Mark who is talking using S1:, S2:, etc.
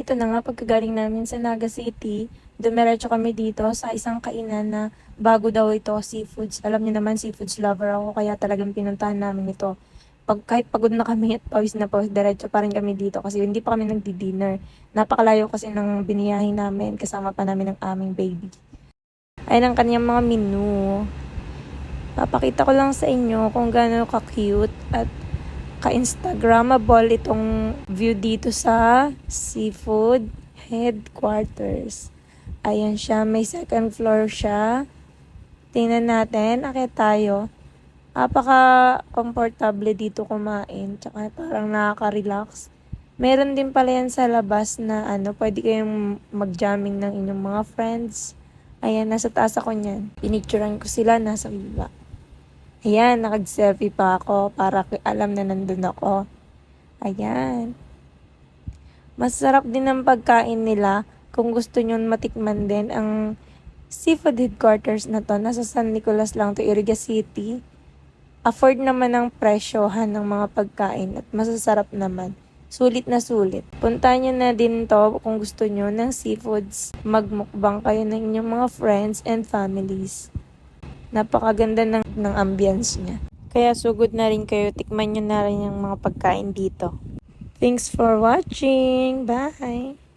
S1: Ito na nga, pagkagaling namin sa Naga City, dumiretso kami dito sa isang kainan na bago daw ito, seafoods. Alam niyo naman, seafoods lover ako, kaya talagang pinuntahan namin ito. Kahit pagod na kami at pawis, diretso pa rin kami dito kasi hindi pa kami nagdi-dinner. Napakalayo kasi ng biniyahin namin, kasama pa namin ang aming baby. Ayun ang kanyang mga menu. Papakita ko lang sa inyo kung gaano ka-cute at ka-instagrammable itong view dito sa seafood headquarters. Ayan siya, may second floor siya. Tingnan natin, akit tayo. Napaka-comfortable dito kumain, tsaka parang nakaka-relax. Meron din pala yan sa labas na pwede kayong mag-jamming ng inyong mga friends. Ayan, nasa taas ako niyan. Pinicturean ko sila, nasa baba. Ayan, nakag-selfie pa ako para alam na nandun ako. Ayan. Masarap din ang pagkain nila. Kung gusto nyo matikman din ang seafood headquarters na to. Nasa San Nicolas lang to, Iriga City. Afford naman ang presyohan ng mga pagkain at masasarap naman. Sulit na sulit. Puntahan nyo na din to kung gusto nyo ng seafoods. Magmukbang kayo ng inyong mga friends and families. Napakaganda ng ambience niya. Kaya sugod na rin kayo, tikman nyo na rin yung mga pagkain dito. Thanks for watching. Bye!